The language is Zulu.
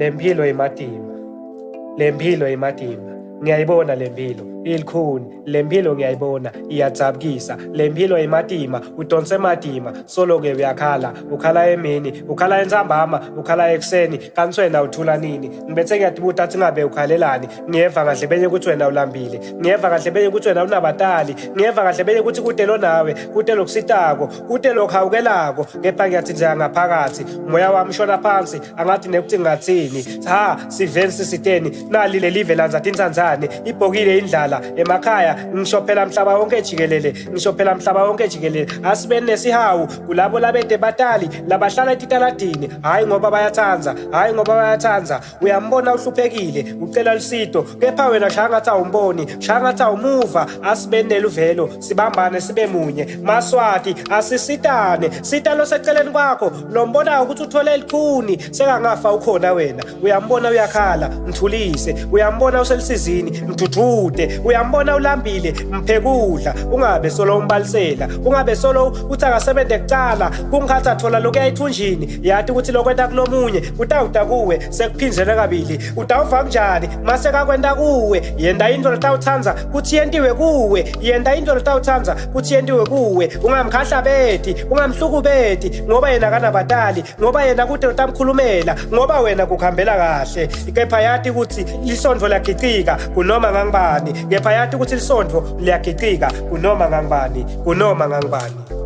Lempilo imatima. Lempilo imatima. Ngiyayibona lempilo. Ilikhuni. Lempilo ngiyayibona. Iyadzabukisa. Lempilo imatima. Udonse matima. Solo-ke uyakhala. Ukhala emini. Ukhala entsambama. Ukhala ekuseni. Kanti wena uthula nini? Ngibethe ngiyatibuta athi ngabe ukhalelani. Ngiyeva kahle benye ukuthi wena ulambile. Ngiyeva kahle benye ukuthi wena unabatali. Ngiyeva kahle benye ukuthi kude lo nawe. Kude lokusitako. Kude lokhawukelako. Kepha ngiyathi nje ngaphakathi. Moya wami shona phansi. Angathi nekuthi ngathini. Ha, siveni sisiteni. Nali lelive lanza tinzanzane. Ibhokile indlala. Emakhaya ngishophela mhlaba wonke jikelele. Ngishophela mhlaba wonke jikelele. Asibeni nesihawu kulabo labede batali labahlala etitaladini. Hayi ngoba bayathanza. Hayi ngoba bayathanza. Uyambona uhluphekile. Ucela lusido. Kepha wena shangathi awumboni. Shangathi awumuva. Asibeni neluvelo. Sibambane sibe munye. Maswati asisitane. Sitalo seceleni kwakho. Lombona ukuthi uthole elikhuni. Sekangafa ukhona wena. Uyambona uyakhala. Mthulise. Uyambona uselisizini. Mdudude. Uyambona ulambile. Mphekudla. Ungabe solo umbalisela. Ungabe solo uthi akasebenze kucala. Kungikhatha thola lokhu ethunjini. Yathi ukuthi lokwenta kulomunye. Utawuta kuwe. Sekuphinzele kabili. Utawuva kanjani? Mase kakwenta kuwe. Yenda into lotawuthanza kuthi yentiwe kuwe. Yenda into lotawuthanza kuthi yentiwe kuwe. Ungamkhahla beti. Ungamhlukubeti. Ngoba yena kanabatali. Ngoba yena kude utamkhulumela. Ngoba wena kukhambela kahle. Kepha yathi ukuthi lisondvo liyagicika kunoma ngangibani. Kepha yathi ukuthi lisondvo liyagicika kunoma ngangibani. Kunoma ngangibani.